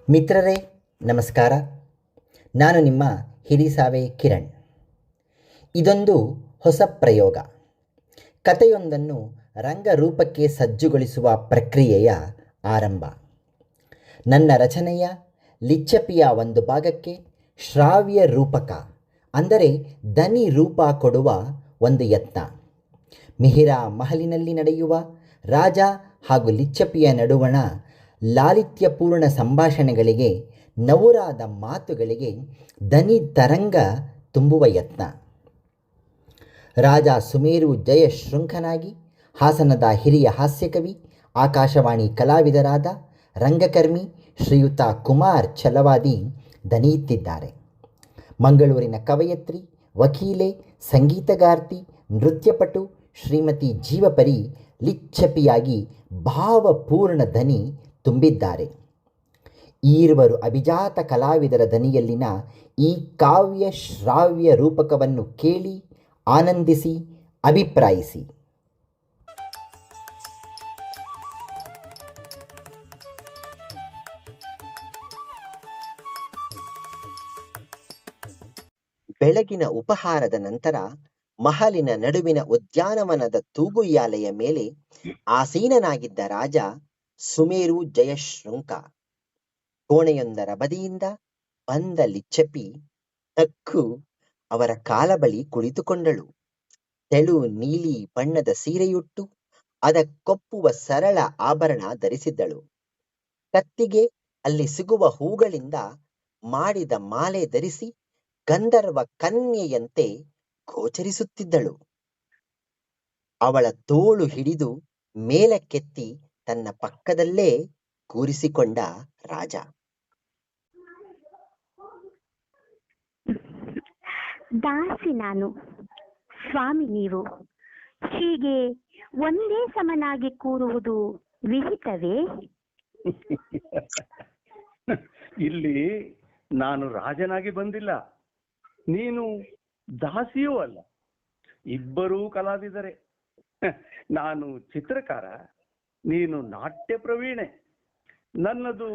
ಮಿತ್ರರೇ ನಮಸ್ಕಾರ. ನಾನು ನಿಮ್ಮ ಹಿರಿಸಾವೆ ಕಿರಣ್. ಇದೊಂದು ಹೊಸ ಪ್ರಯೋಗ. ಕಥೆಯೊಂದನ್ನು ರಂಗರೂಪಕ್ಕೆ ಸಜ್ಜುಗೊಳಿಸುವ ಪ್ರಕ್ರಿಯೆಯ ಆರಂಭ. ನನ್ನ ರಚನೆಯ ಲಿಚ್ಚಪಿಯ ಒಂದು ಭಾಗಕ್ಕೆ ಶ್ರಾವ್ಯ ರೂಪಕ ಅಂದರೆ ದನಿ ರೂಪ ಕೊಡುವ ಒಂದು ಯತ್ನ. ಮಿಹಿರ ಮಹಲಿನಲ್ಲಿ ನಡೆಯುವ ರಾಜ ಹಾಗೂ ಲಿಚ್ಚಪಿಯ ನಡುವಣ ಲಾಲಿತ್ಯಪೂರ್ಣ ಸಂಭಾಷಣೆಗಳಿಗೆ, ನವುರಾದ ಮಾತುಗಳಿಗೆ ದನಿ ತರಂಗ ತುಂಬುವ ಯತ್ನ. ರಾಜ ಸುಮೇರು ಜಯಶೃಂಖನಾಗಿ ಹಾಸನದ ಹಿರಿಯ ಹಾಸ್ಯಕವಿ, ಆಕಾಶವಾಣಿ ಕಲಾವಿದರಾದ ರಂಗಕರ್ಮಿ ಶ್ರೀಯುತ ಕುಮಾರ್ ಛಲವಾದಿ ದನಿಯುತ್ತಿದ್ದಾರೆ. ಮಂಗಳೂರಿನ ಕವಯತ್ರಿ, ವಕೀಲೆ, ಸಂಗೀತಗಾರ್ತಿ, ನೃತ್ಯಪಟು ಶ್ರೀಮತಿ ಜೀವಪರಿ ಲಿಚ್ಚಪಿಯಾಗಿ ಭಾವಪೂರ್ಣ ದನಿ ತುಂಬಿದ್ದಾರೆ. ಈರುವರು ಅಭಿಜಾತ ಕಲಾವಿದರ ದನಿಯಲ್ಲಿನ ಈ ಕಾವ್ಯ ಶ್ರಾವ್ಯ ರೂಪಕವನ್ನು ಕೇಳಿ ಆನಂದಿಸಿ, ಅಭಿಪ್ರಾಯಿಸಿ. ಬೆಳಗಿನ ಉಪಹಾರದ ನಂತರ ಮಹಲಿನ ನಡುವಿನ ಉದ್ಯಾನವನದ ತೂಗುಯ್ಯಾಲೆಯ ಮೇಲೆ ಆಸೀನನಾಗಿದ್ದ ರಾಜ ಸುಮೇರು ಜಯಶೃಂಕ ಕೋಣೆಯೊಂದರ ಬದಿಯಿಂದ ಬಂದ ಲಿಚ್ಚಪಿ ನಕ್ಕು ಅವರ ಕಾಲ ಬಳಿ ಕುಳಿತುಕೊಂಡಳು. ತೆಳು ನೀಲಿ ಬಣ್ಣದ ಸೀರೆಯುಟ್ಟು ಅದಕ್ಕೊಪ್ಪುವ ಸರಳ ಆಭರಣ ಧರಿಸಿದ್ದಳು. ಕತ್ತಿಗೆ ಅಲ್ಲಿ ಸಿಗುವ ಹೂಗಳಿಂದ ಮಾಡಿದ ಮಾಲೆ ಧರಿಸಿ ಗಂಧರ್ವ ಕನ್ಯೆಯಂತೆ ಗೋಚರಿಸುತ್ತಿದ್ದಳು. ಅವಳ ತೋಳು ಹಿಡಿದು ಮೇಲಕ್ಕೆತ್ತಿ ತನ್ನ ಪಕ್ಕದಲ್ಲೇ ಕೂರಿಸಿಕೊಂಡ ರಾಜ. ದಾಸಿ ನಾನು, ಸ್ವಾಮಿ ನೀವು. ಹೀಗೆ ಒಂದೇ ಸಮನಾಗಿ ಕೂರುವುದು ವಿಹಿತವೇ? ಇಲ್ಲಿ ನಾನು ರಾಜನಾಗಿ ಬಂದಿಲ್ಲ, ನೀನು ದಾಸಿಯೂ ಅಲ್ಲ. ಇಬ್ಬರೂ ಕಲಾವಿದರೆ. ನಾನು ಚಿತ್ರಕಾರ, ನೀನು ನಾಟ್ಯ ಪ್ರವೀಣೆ. ನನ್ನದು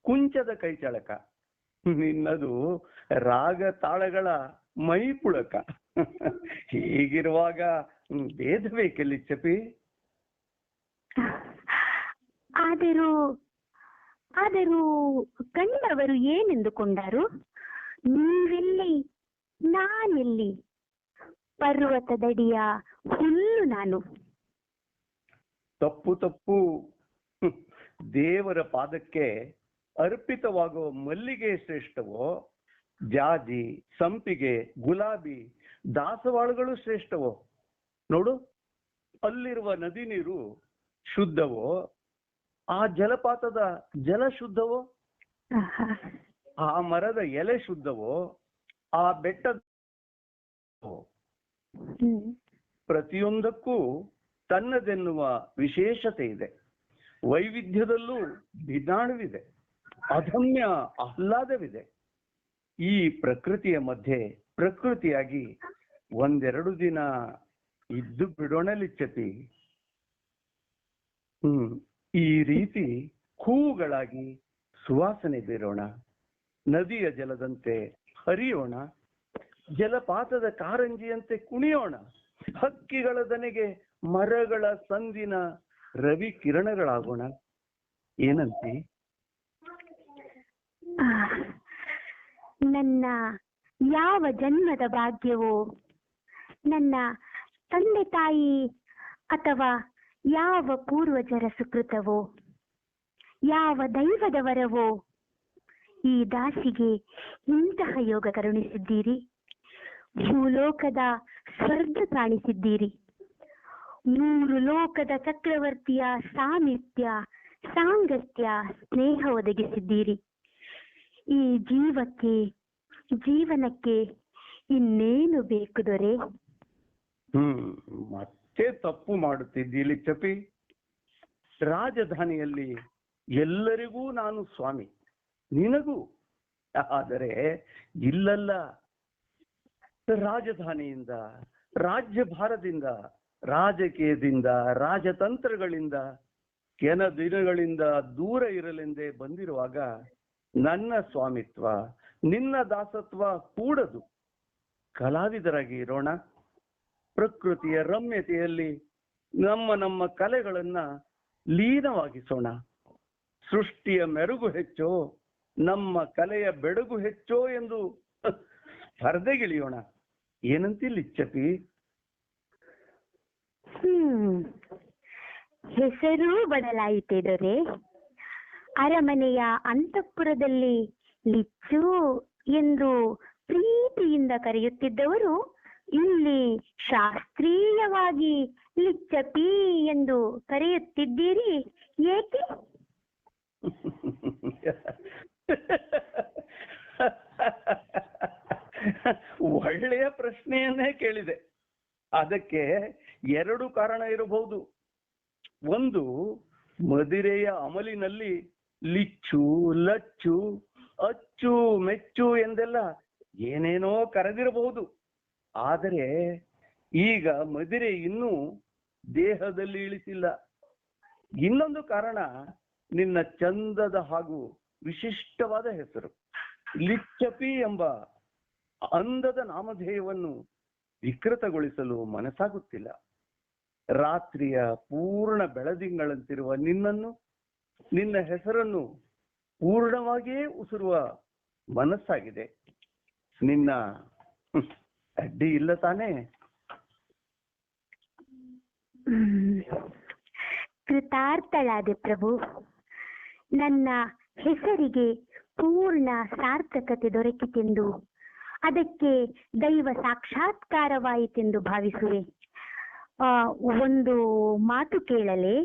ಕುಂಚದ ಕೈಚಳಕ, ನಿನ್ನದು ರಾಗ ತಾಳಗಳ ಮೈಪುಳಕ. ಹೀಗಿರುವಾಗ ಭೇದ ಬೇಕೆಲ್ಲಿ ಲಿಚ್ಚಪಿ? ಆದರೂ ಕಂಡವರು ಏನೆಂದುಕೊಂಡರು? ನೀವೆಲ್ಲಿ, ನಾನೆಲ್ಲಿ? ಪರ್ವತದಡಿಯ ಹುಲ್ಲು ನಾನು. ತಪ್ಪು ತಪ್ಪು. ದೇವರ ಪಾದಕ್ಕೆ ಅರ್ಪಿತವಾಗುವ ಮಲ್ಲಿಗೆ ಶ್ರೇಷ್ಠವೋ, ಜಾಜಿ, ಸಂಪಿಗೆ, ಗುಲಾಬಿ, ದಾಸವಾಳಗಳು ಶ್ರೇಷ್ಠವೋ? ನೋಡು, ಅಲ್ಲಿರುವ ನದಿ ನೀರು ಶುದ್ಧವೋ, ಆ ಜಲಪಾತದ ಜಲ ಶುದ್ಧವೋ, ಆ ಮರದ ಎಲೆ ಶುದ್ಧವೋ, ಆ ಬೆಟ್ಟದ ಪ್ರತಿಯೊಂದಕ್ಕೂ ತನ್ನದೆನ್ನುವ ವಿಶೇಷತೆ ಇದೆ. ವೈವಿಧ್ಯದಲ್ಲೂ ಭಿನ್ನಾಣವಿದೆ, ಅದಮ್ಯ ಆಹ್ಲಾದವಿದೆ. ಈ ಪ್ರಕೃತಿಯ ಮಧ್ಯೆ ಪ್ರಕೃತಿಯಾಗಿ ಒಂದೆರಡು ದಿನ ಇದ್ದು ಬಿಡೋಣ ಲಿಚ್ಚಪಿ. ಈ ರೀತಿ ಹೂವುಗಳಾಗಿ ಸುವಾಸನೆ ಬೀರೋಣ, ನದಿಯ ಜಲದಂತೆ ಹರಿಯೋಣ, ಜಲಪಾತದ ಕಾರಂಜಿಯಂತೆ ಕುಣಿಯೋಣ, ಹಕ್ಕಿಗಳ ದನೆಗೆ ಮರಗಳ ಸಂದಿನ ರವಿ ಕಿರಣಗಳಾಗೋಣ. ಏನಂತಿ? ನನ್ನ ಯಾವ ಜನ್ಮದ ಭಾಗ್ಯವೋ, ನನ್ನ ತಂದೆ ತಾಯಿ ಅಥವಾ ಯಾವ ಪೂರ್ವಜರ ಸುಕೃತವೋ, ಯಾವ ದೈವದ ವರವೋ ಈ ದಾಸಿಗೆ ಇಂತಹ ಯೋಗ ಕರುಣಿಸಿದ್ದೀರಿ. ಭೂಲೋಕದ ಸ್ವರ್ಗ ಕಾಣಿಸಿದ್ದೀರಿ. 3 ಲೋಕದ ಚಕ್ರವರ್ತಿಯ ಸಾಮೀಪ್ಯ, ಸಾಂಗತ್ಯ, ಸ್ನೇಹ ಒದಗಿಸಿದ್ದೀರಿ. ಈ ಜೀವನಕ್ಕೆ ಇನ್ನೇನು ಬೇಕು ದೊರೆ? ಮತ್ತೆ ತಪ್ಪು ಮಾಡುತ್ತಿದ್ದಿ ಲಿಚ್ಚಪಿ. ರಾಜಧಾನಿಯಲ್ಲಿ ಎಲ್ಲರಿಗೂ ನಾನು ಸ್ವಾಮಿ, ನಿನಗೂ. ಆದರೆ ಇಲ್ಲಲ್ಲ, ರಾಜಧಾನಿಯಿಂದ, ರಾಜ್ಯಭಾರದಿಂದ, ರಾಜಕೀಯದಿಂದ, ರಾಜತಂತ್ರಗಳಿಂದ ಕೆಲ ದಿನಗಳಿಂದ ದೂರ ಇರಲೆಂದೇ ಬಂದಿರುವಾಗ ನನ್ನ ಸ್ವಾಮಿತ್ವ ನಿನ್ನ ದಾಸತ್ವ ಕೂಡದು. ಕಲಾವಿದರಾಗಿ ಇರೋಣ. ಪ್ರಕೃತಿಯ ರಮ್ಯತೆಯಲ್ಲಿ ನಮ್ಮ ಕಲೆಗಳನ್ನ ಲೀನವಾಗಿಸೋಣ. ಸೃಷ್ಟಿಯ ಮೆರುಗು ಹೆಚ್ಚೋ ನಮ್ಮ ಕಲೆಯ ಬೆಡಗು ಹೆಚ್ಚೋ ಎಂದು ಸ್ಪರ್ಧೆಗಿಳಿಯೋಣ. ಏನಂತಿಲ್ಲ ಲಿಚ್ಚಪಿ? ಹೆಸರೂ ಬದಲಾಯಿತೆ ದೊರೆ. ಅರಮನೆಯ ಅಂತಃಪುರದಲ್ಲಿ ಲಿಚ್ಚು ಎಂದು ಪ್ರೀತಿಯಿಂದ ಕರೆಯುತ್ತಿದ್ದವರು ಇಲ್ಲಿ ಶಾಸ್ತ್ರೀಯವಾಗಿ ಲಿಚ್ಚಪಿ ಎಂದು ಕರೆಯುತ್ತಿದ್ದೀರಿ, ಏಕೆ? ಒಳ್ಳೆಯ ಪ್ರಶ್ನೆಯನ್ನೇ ಕೇಳಿದೆ. ಅದಕ್ಕೆ ಎರಡು ಕಾರಣ ಇರಬಹುದು. ಒಂದು, ಮದಿರೆಯ ಅಮಲಿನಲ್ಲಿ ಲಿಚ್ಚು, ಲಚ್ಚು, ಅಚ್ಚು, ಮೆಚ್ಚು ಎಂದೆಲ್ಲ ಏನೇನೋ ಕರೆದಿರಬಹುದು. ಆದರೆ ಈಗ ಮದಿರೆ ಇನ್ನೂ ದೇಹದಲ್ಲಿ ಇಳಿಸಿಲ್ಲ. ಇನ್ನೊಂದು ಕಾರಣ, ನಿನ್ನ ಚಂದದ ಹಾಗೂ ವಿಶಿಷ್ಟವಾದ ಹೆಸರು ಲಿಚ್ಚಪಿ ಎಂಬ ಅಂದದ ನಾಮಧೇಯವನ್ನು ವಿಕೃತಗೊಳಿಸಲು ಮನಸ್ಸಾಗುತ್ತಿಲ್ಲ. ರಾತ್ರಿಯ ಪೂರ್ಣ ಬೆಳದಿಂಗಳಂತಿರುವ ನಿನ್ನ ಹೆಸರನ್ನು ಪೂರ್ಣವಾಗಿಯೇ ಉಸಿರುವ ಮನಸ್ಸಾಗಿದೆ. ನಿನ್ನ ಅಡ್ಡಿ ಇಲ್ಲ ತಾನೇ? ಕೃತಾರ್ಥಳಾದೆ ಪ್ರಭು. ನನ್ನ ಹೆಸರಿಗೆ ಪೂರ್ಣ ಸಾರ್ಥಕತೆ ದೊರಕಿತೆಂದು, ಅದಕ್ಕೆ ದೈವ ಸಾಕ್ಷಾತ್ಕಾರವಾಯಿತೆಂದು ಭಾವಿಸುವೆ. ಒಂದು ಮಾತು ಕೇಳಲೇ?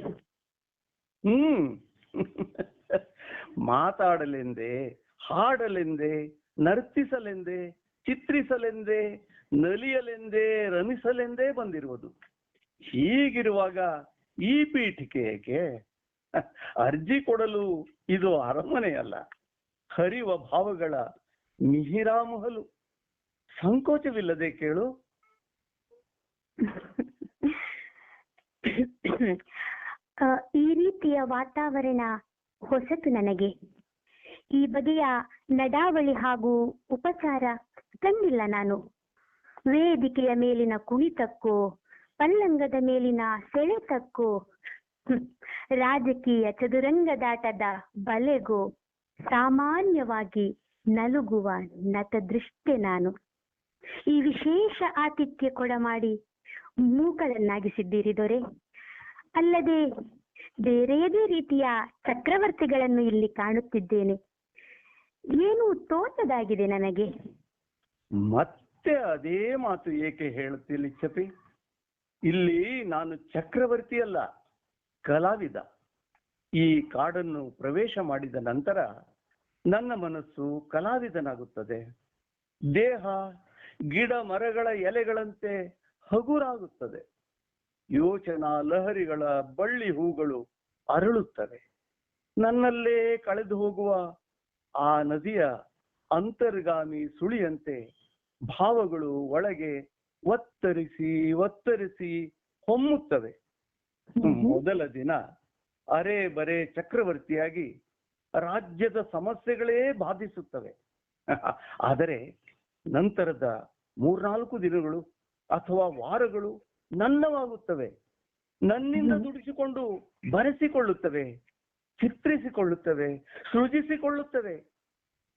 ಮಾತಾಡಲೆಂದೇ, ಹಾಡಲೆಂದೇ, ನರ್ತಿಸಲೆಂದೇ, ಚಿತ್ರಿಸಲೆಂದೇ, ನಲಿಯಲೆಂದೇ, ರಮಿಸಲೆಂದೇ ಬಂದಿರುವುದು. ಹೀಗಿರುವಾಗ ಈ ಪೀಠಿಕೆ ಏಕೆ? ಅರ್ಜಿ ಕೊಡಲು ಇದು ಅರಮನೆಯಲ್ಲ, ಹರಿವ ಭಾವಗಳ ಮಿಹಿರಾಮಹಲು. ಸಂಕೋಚವಿಲ್ಲದೆ ಕೇಳು. ಈ ರೀತಿಯ ವಾತಾವರಣ ಹೊಸತು ನನಗೆ. ಈ ಬಗೆಯ ನಡಾವಳಿ ಹಾಗೂ ಉಪಚಾರ ಕಂಡಿಲ್ಲ ನಾನು. ವೇದಿಕೆಯ ಮೇಲಿನ ಕುಣಿತಕ್ಕೋ, ಪಲ್ಲಂಗದ ಮೇಲಿನ ಸೆಳೆತಕ್ಕೋ, ರಾಜಕೀಯ ಚದುರಂಗದಾಟದ ಬಲೆಗೋ ಸಾಮಾನ್ಯವಾಗಿ ನಲುಗುವ ನತದೃಷ್ಟೆ ನಾನು. ಈ ವಿಶೇಷ ಆತಿಥ್ಯ ಕೊಡಮಾಡಿ ಮೂಕಳನ್ನಾಗಿಸಿದ್ದೀರಿ ದೊರೆ. ಅಲ್ಲದೆ ಬೇರೆಯದೇ ರೀತಿಯ ಚಕ್ರವರ್ತಿಗಳನ್ನು ಇಲ್ಲಿ ಕಾಣುತ್ತಿದ್ದೇನೆ. ಏನು ತೋಚದಾಗಿದೆ ನನಗೆ. ಮತ್ತೆ ಅದೇ ಮಾತು ಏಕೆ ಹೇಳುತ್ತಿ ಲಿಚ್ಚಪಿ? ಇಲ್ಲಿ ನಾನು ಚಕ್ರವರ್ತಿ ಅಲ್ಲ, ಕಲಾವಿದ. ಈ ಕಾಡನ್ನು ಪ್ರವೇಶ ಮಾಡಿದ ನಂತರ ನನ್ನ ಮನಸ್ಸು ಕಲಾವಿದನಾಗುತ್ತದೆ. ದೇಹ ಗಿಡ ಮರಗಳ ಎಲೆಗಳಂತೆ ಹಗುರಾಗುತ್ತದೆ. ಯೋಚನಾ ಲಹರಿಗಳ ಬಳ್ಳಿ ಹೂಗಳು ಅರಳುತ್ತವೆ. ನನ್ನಲ್ಲೇ ಕಳೆದು ಹೋಗುವ ಆ ನದಿಯ ಅಂತರ್ಗಾಮಿ ಸುಳಿಯಂತೆ ಭಾವಗಳು ಒಳಗೆ ಒತ್ತರಿಸಿ ಒತ್ತರಿಸಿ ಹೊಮ್ಮುತ್ತವೆ. ಮೊದಲ ದಿನ ಅರೆ ಬರೆ ಚಕ್ರವರ್ತಿಯಾಗಿ ರಾಜ್ಯದ ಸಮಸ್ಯೆಗಳೇ ಬಾಧಿಸುತ್ತವೆ. ಆದರೆ ನಂತರದ 3-4 ದಿನಗಳು ಅಥವಾ ವಾರಗಳು ನನ್ನವಾಗುತ್ತವೆ. ನನ್ನಿಂದ ದುಡಿಸಿಕೊಂಡು ಬರೆಸಿಕೊಳ್ಳುತ್ತವೆ, ಚಿತ್ರಿಸಿಕೊಳ್ಳುತ್ತವೆ, ಸೃಜಿಸಿಕೊಳ್ಳುತ್ತವೆ.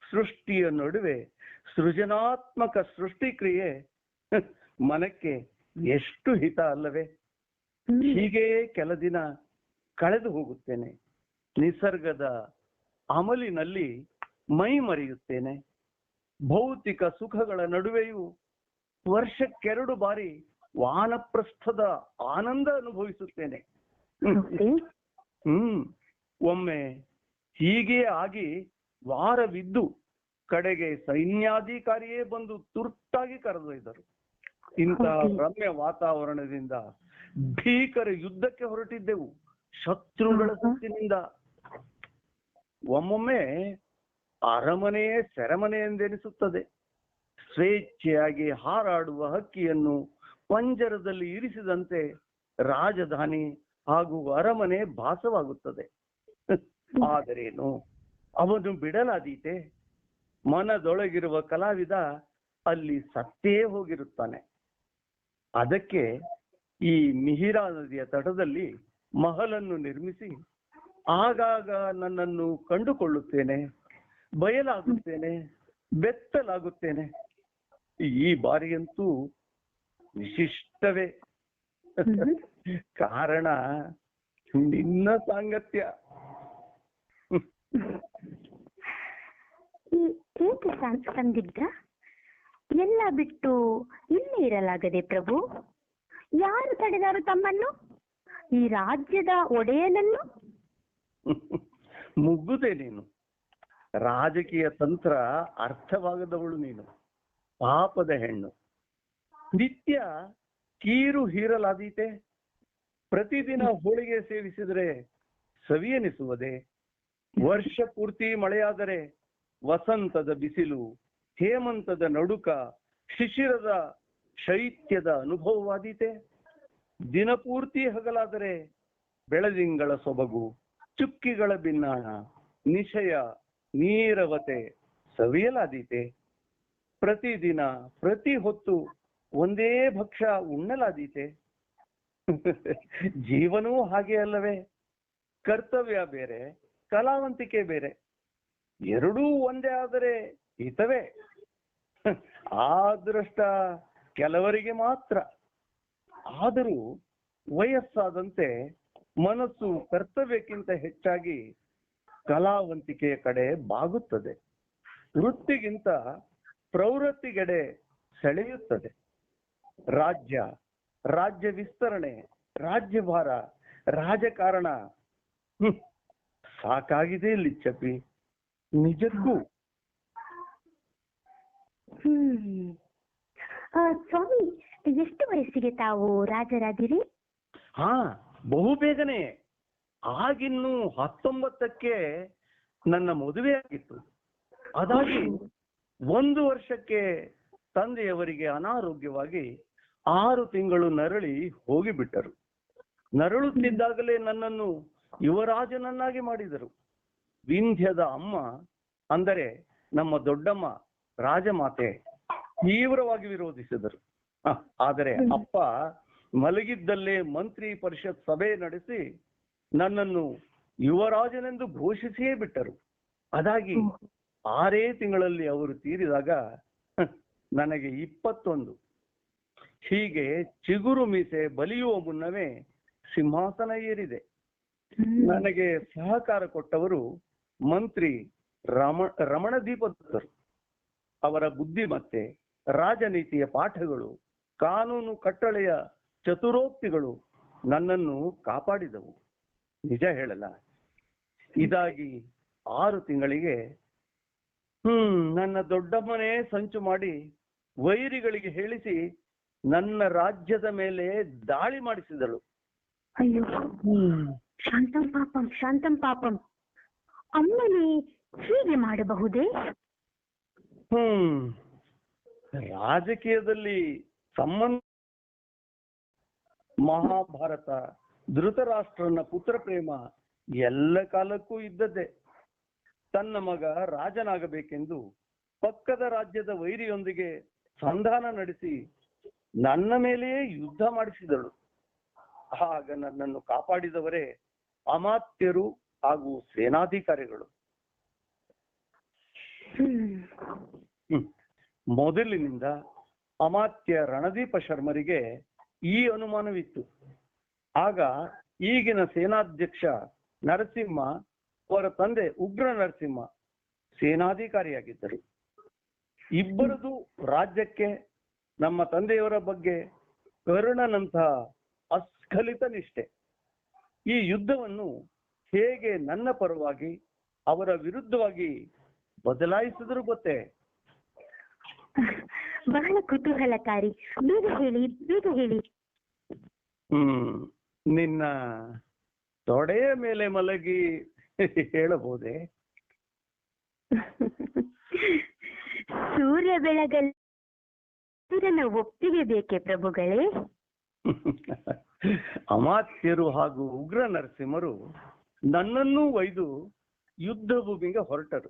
ಸೃಷ್ಟಿಯ ನಡುವೆ ಸೃಜನಾತ್ಮಕ ಸೃಷ್ಟಿಕ್ರಿಯೆ ಮನಕ್ಕೆ ಎಷ್ಟು ಹಿತ ಅಲ್ಲವೇ? ಹೀಗೆ ಕೆಲ ದಿನ ಕಳೆದು ಹೋಗುತ್ತೇನೆ. ನಿಸರ್ಗದ ಅಮಲಿನಲ್ಲಿ ಮೈ ಮರೆಯುತ್ತೇನೆ. ಭೌತಿಕ ಸುಖಗಳ ನಡುವೆಯೂ ವರ್ಷಕ್ಕೆರಡು ಬಾರಿ ವಾನಪ್ರಸ್ಥದ ಆನಂದ ಅನುಭವಿಸುತ್ತೇನೆ. ಒಮ್ಮೆ ಹೀಗೆ ಆಗಿ ವಾರವಿದ್ದು ಕಡೆಗೆ ಸೈನ್ಯಾಧಿಕಾರಿಯೇ ಬಂದು ತುರ್ತಾಗಿ ಕರೆದೊಯ್ದರು. ಇಂತಹ ರಮ್ಯ ವಾತಾವರಣದಿಂದ ಭೀಕರ ಯುದ್ಧಕ್ಕೆ ಹೊರಟಿದ್ದೆವು, ಶತ್ರುಗಳ ಸುತ್ತಿನಿಂದ. ಒಮ್ಮೊಮ್ಮೆ ಅರಮನೆಯೇ ಸೆರೆಮನೆ ಎಂದೆನಿಸುತ್ತದೆ. ಸ್ವೇಚ್ಛೆಯಾಗಿ ಹಾರಾಡುವ ಹಕ್ಕಿಯನ್ನು ಪಂಜರದಲ್ಲಿ ಇರಿಸಿದಂತೆ ರಾಜಧಾನಿ ಹಾಗೂ ಅರಮನೆ ಭಾಸವಾಗುತ್ತದೆ. ಆದರೇನು, ಅವನು ಬಿಡಲಾದೀತೆ? ಮನದೊಳಗಿರುವ ಕಲಾವಿದ ಅಲ್ಲಿ ಸತ್ತೇ ಹೋಗಿರುತ್ತಾನೆ. ಅದಕ್ಕೆ ಈ ಮಿಹಿರಾ ನದಿಯ ತಟದಲ್ಲಿ ಮಹಲನ್ನು ನಿರ್ಮಿಸಿ ಆಗಾಗ ನನ್ನನ್ನು ಕಂಡುಕೊಳ್ಳುತ್ತೇನೆ, ಬಯಲಾಗುತ್ತೇನೆ, ಬೆತ್ತಲಾಗುತ್ತೇನೆ. ಈ ಬಾರಿಯಂತೂ ವಿಶಿಷ್ಟವೇ. ಕಾರಣ ನಿನ್ನ ಸಾಂಗತ್ಯ. ಏಕೆ ಸಂದಿಗ್ಧ? ಎಲ್ಲ ಬಿಟ್ಟು ಇಲ್ಲೇ ಇರಲಾಗದೆ ಪ್ರಭು? ಯಾರು ತಡೆದರು ತಮ್ಮನ್ನು, ಈ ರಾಜ್ಯದ ಒಡೆಯನನ್ನು? ಮುಗ್ಗುದೆ ನೀನು. ರಾಜಕೀಯ ತಂತ್ರ ಅರ್ಥವಾಗದವಳು ನೀನು. ಪಾಪದ ಹೆಣ್ಣು. ನಿತ್ಯ ಕೀರು ಹೀರಲಾದೀತೆ? ಪ್ರತಿದಿನ ಹೋಳಿಗೆ ಸೇವಿಸಿದರೆ ಸವಿಯೆನಿಸುವುದೇ? ವರ್ಷ ಪೂರ್ತಿ ಮಳೆಯಾದರೆ ವಸಂತದ ಬಿಸಿಲು, ಹೇಮಂತದ ನಡುಕ, ಶಿಶಿರದ ಶೈತ್ಯದ ಅನುಭವವಾದೀತೆ? ದಿನಪೂರ್ತಿ ಹಗಲಾದರೆ ಬೆಳದಿಂಗಳ ಸೊಬಗು, ಚುಕ್ಕಿಗಳ ಬಿನ್ನಾಣ, ನಿಶಯ, ನೀರವತೆ ಸವಿಯಲಾದೀತೆ? ಪ್ರತಿದಿನ ಪ್ರತಿ ಹೊತ್ತು ಒಂದೇ ಭಕ್ಷ್ಯ ಉಣ್ಣಲಾದೀತೆ? ಜೀವನವೂ ಹಾಗೆ ಅಲ್ಲವೇ? ಕರ್ತವ್ಯ ಬೇರೆ, ಕಲಾವಂತಿಕೆ ಬೇರೆ. ಎರಡೂ ಒಂದೇ ಆದರೆ ಹಿತವೇ. ಆ ಅದೃಷ್ಟ ಕೆಲವರಿಗೆ ಮಾತ್ರ. ಆದರೂ ವಯಸ್ಸಾದಂತೆ ಮನಸ್ಸು ಕರ್ತವ್ಯಕ್ಕಿಂತ ಹೆಚ್ಚಾಗಿ ಕಲಾವಂತಿಕೆಯ ಕಡೆ ಬಾಗುತ್ತದೆ. ವೃತ್ತಿಗಿಂತ ಪ್ರವೃತ್ತಿಗೆಡೆ ಸೆಳೆಯುತ್ತದೆ. ರಾಜ್ಯ ವಿಸ್ತರಣೆ, ರಾಜ್ಯಭಾರ, ರಾಜಕಾರಣ ಸಾಕಾಗಿದೆ ಲಿಚ್ಚಪ್ಪಿ, ನಿಜಕ್ಕೂ. ಸ್ವಾಮಿ, ಎಷ್ಟು ವಯಸ್ಸಿಗೆ ತಾವು ರಾಜರಾದಿರಿ? ಬಹು ಬೇಗನೆ. ಆಗಿನ್ನು 19ಕ್ಕೆ ನನ್ನ ಮದುವೆ ಆಗಿತ್ತು. ಅದಾಗಿ 1 ವರ್ಷಕ್ಕೆ ತಂದೆಯವರಿಗೆ ಅನಾರೋಗ್ಯವಾಗಿ 6 ತಿಂಗಳು ನರಳಿ ಹೋಗಿಬಿಟ್ಟರು. ನರಳುತ್ತಿದ್ದಾಗಲೇ ನನ್ನನ್ನು ಯುವರಾಜನನ್ನಾಗಿ ಮಾಡಿದರು. ವಿಂಧ್ಯದ ಅಮ್ಮ, ಅಂದರೆ ನಮ್ಮ ದೊಡ್ಡಮ್ಮ ರಾಜಮಾತೆ, ತೀವ್ರವಾಗಿ ವಿರೋಧಿಸಿದರು. ಆದರೆ ಅಪ್ಪ ಮಲಗಿದ್ದಲ್ಲೇ ಮಂತ್ರಿ ಪರಿಷತ್ ಸಭೆ ನಡೆಸಿ ನನ್ನನ್ನು ಯುವರಾಜನೆಂದು ಘೋಷಿಸಿಯೇ ಬಿಟ್ಟರು. ಅದಾಗಿ 6 ತಿಂಗಳಲ್ಲಿ ಅವರು ತೀರಿದಾಗ ನನಗೆ 21. ಹೀಗೆ ಚಿಗುರು ಮೀಸೆ ಬಲಿಯುವ ಮುನ್ನವೇ ಸಿಂಹಾಸನ ಏರಿದೆ. ನನಗೆ ಸಹಕಾರ ಕೊಟ್ಟವರು ಮಂತ್ರಿ ರಮಣದೀಪದತ್ತರು. ಅವರ ಬುದ್ಧಿಮತ್ತೆ, ರಾಜನೀತಿಯ ಪಾಠಗಳು, ಕಾನೂನು ಕಟ್ಟಳೆಯ ಚತುರೋಕ್ತಿಗಳು ನನ್ನನ್ನು ಕಾಪಾಡಿದವು. ನಿಜ ಹೇಳಲ್ಲ, ಇದಾಗಿ 6 ತಿಂಗಳಿಗೆ ನನ್ನ ದೊಡ್ಡಮ್ಮನೇ ಸಂಚು ಮಾಡಿ ವೈರಿಗಳಿಗೆ ಹೇಳಿಸಿ ನನ್ನ ರಾಜ್ಯದ ಮೇಲೆ ದಾಳಿ ಮಾಡಿಸಿದಳು. ಅಯ್ಯೋ, ಶಾಂತಂ ಪಾಪಂ. ಅಮ್ಮನೇ ಹೀಗೆ ಮಾಡಬಹುದೇ? ರಾಜಕೀಯದಲ್ಲಿ ಸಂಬಂಧ. ಮಹಾಭಾರತ, ಧೃತರಾಷ್ಟ್ರನ ಪುತ್ರ ಪ್ರೇಮ ಎಲ್ಲ ಕಾಲಕ್ಕೂ ಇದ್ದದ್ದೇ. ತನ್ನ ಮಗ ರಾಜನಾಗಬೇಕೆಂದು ಪಕ್ಕದ ರಾಜ್ಯದ ವೈರಿಯೊಂದಿಗೆ ಸಂಧಾನ ನಡೆಸಿ ನನ್ನ ಮೇಲೆಯೇ ಯುದ್ಧ ಮಾಡಿಸಿದಳು. ಆಗ ನನ್ನನ್ನು ಕಾಪಾಡಿದವರೇ ಅಮಾತ್ಯರು ಹಾಗೂ ಸೇನಾಧಿಕಾರಿಗಳು. ಮೊದಲಿನಿಂದ ಅಮಾತ್ಯ ರಣದೀಪ ಶರ್ಮರಿಗೆ ಈ ಅನುಮಾನವಿತ್ತು. ಆಗ ಈಗಿನ ಸೇನಾಧ್ಯಕ್ಷ ನರಸಿಂಹ, ಅವರ ತಂದೆ ಉಗ್ರ ನರಸಿಂಹ ಸೇನಾಧಿಕಾರಿಯಾಗಿದ್ದರು. ಇಬ್ಬರದು ರಾಜ್ಯಕ್ಕೆ ನಮ್ಮ ತಂದೆಯವರ ಬಗ್ಗೆ ಕರ್ಣನಂತಹ ಅಸ್ಖಲಿತ ನಿಷ್ಠೆ. ಈ ಯುದ್ಧವನ್ನು ಹೇಗೆ ನನ್ನ ಪರವಾಗಿ ಅವರ ವಿರುದ್ಧವಾಗಿ ಬದಲಾಯಿಸಿದ್ರು ಗೊತ್ತೇ? ಬಹಳ ಕುತೂಹಲಕಾರಿ. ಬೇಗ ಹೇಳಿ. ನಿನ್ನ ತೊಡೆಯ ಮೇಲೆ ಮಲಗಿ ಹೇಳಬಹುದೇ? ಸೂರ್ಯ ಬೆಳಗಲ್ಲಿ ಒಪ್ಪಿಗೆ ಬೇಕೆ ಪ್ರಭುಗಳೇ? ಅಮಾತ್ಯರು ಹಾಗೂ ಉಗ್ರ ನರಸಿಂಹರು ನನ್ನನ್ನೂ ಒಯ್ದು ಯುದ್ಧ ಭೂಮಿಗೆ ಹೊರಟರು.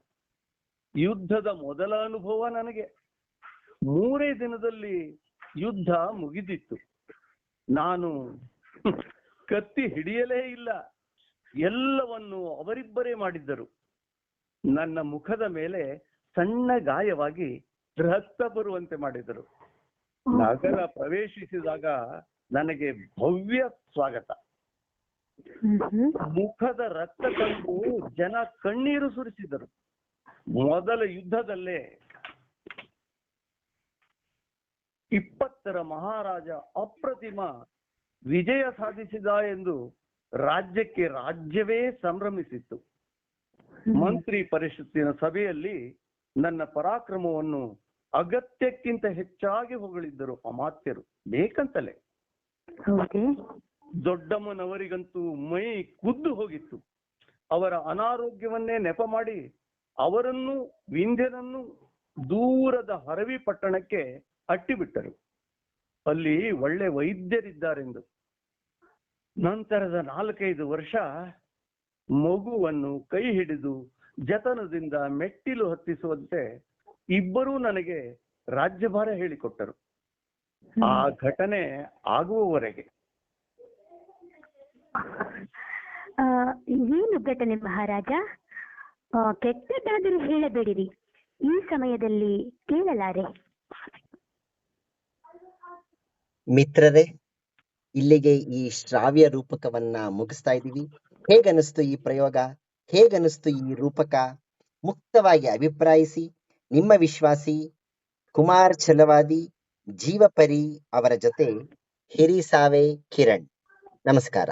ಯುದ್ಧದ ಮೊದಲ ಅನುಭವ ನನಗೆ. 3 ದಿನದಲ್ಲಿ ಯುದ್ಧ ಮುಗಿದಿತ್ತು. ನಾನು ಕತ್ತಿ ಹಿಡಿಯಲೇ ಇಲ್ಲ. ಎಲ್ಲವನ್ನು ಅವರಿಬ್ಬರೇ ಮಾಡಿದ್ದರು. ನನ್ನ ಮುಖದ ಮೇಲೆ ಸಣ್ಣ ಗಾಯವಾಗಿ ರಕ್ತ ಬರುವಂತೆ ಮಾಡಿದರು. ನಗರ ಪ್ರವೇಶಿಸಿದಾಗ ನನಗೆ ಭವ್ಯ ಸ್ವಾಗತ. ಮುಖದ ರಕ್ತ ಕಂಡು ಜನ ಕಣ್ಣೀರು ಸುರಿಸಿದರು. ಮೊದಲ ಯುದ್ಧದಲ್ಲೇ 20ರ ಮಹಾರಾಜ ಅಪ್ರತಿಮ ವಿಜಯ ಸಾಧಿಸಿದ ಎಂದು ರಾಜ್ಯಕ್ಕೆ ರಾಜ್ಯವೇ ಸಂಭ್ರಮಿಸಿತ್ತು. ಮಂತ್ರಿ ಪರಿಷತ್ತಿನ ಸಭೆಯಲ್ಲಿ ನನ್ನ ಪರಾಕ್ರಮವನ್ನು ಅಗತ್ಯಕ್ಕಿಂತ ಹೆಚ್ಚಾಗಿ ಹೊಗಳಿದ್ದರು ಅಮಾತ್ಯರು, ಬೇಕಂತಲೇ. ದೊಡ್ಡಮ್ಮನವರಿಗಂತೂ ಮೈ ಕುದ್ದು ಹೋಗಿತ್ತು. ಅವರ ಅನಾರೋಗ್ಯವನ್ನೇ ನೆಪ ಮಾಡಿ ಅವರನ್ನು ವಿಂಧ್ಯನನ್ನು ದೂರದ ಹರವಿ ಪಟ್ಟಣಕ್ಕೆ ಅಟ್ಟಿಬಿಟ್ಟರು. ಅಲ್ಲಿ ಒಳ್ಳೆ ವೈದ್ಯರಿದ್ದಾರೆಂದು. ನಂತರದ 4-5 ವರ್ಷ ಮಗುವನ್ನು ಕೈ ಹಿಡಿದು ಜತನದಿಂದ ಮೆಟ್ಟಿಲು ಹತ್ತಿಸುವಂತೆ ಇಬ್ಬರೂ ನನಗೆ ರಾಜ್ಯಭಾರ ಹೇಳಿಕೊಟ್ಟರು. ಆ ಘಟನೆ ಆಗುವವರೆಗೆ. ಏನು ಘಟನೆ ಮಹಾರಾಜ? ಕೆಟ್ಟದ್ದಾದರೂ ಹೇಳಬೇಡಿರಿ, ಈ ಸಮಯದಲ್ಲಿ ಕೇಳಲಾರೆ. ಮಿತ್ರರೇ, ಇಲ್ಲಿಗೆ ಈ ಶ್ರಾವ್ಯ ರೂಪಕವನ್ನ ಮುಗಿಸ್ತಾ ಇದ್ದೀವಿ. ಹೇಗನಿಸ್ತು ಈ ಪ್ರಯೋಗ? ಹೇಗನಿಸ್ತು ಈ ರೂಪಕ? ಮುಕ್ತವಾಗಿ ಅಭಿಪ್ರಾಯಿಸಿ. ನಿಮ್ಮ ವಿಶ್ವಾಸಿ ಕುಮಾರ್ ಛಲವಾದಿ, ಜೀವಪರಿ ಅವರ ಜೊತೆ ಹಿರಿಸಾವೆ ಕಿರಣ್. ನಮಸ್ಕಾರ.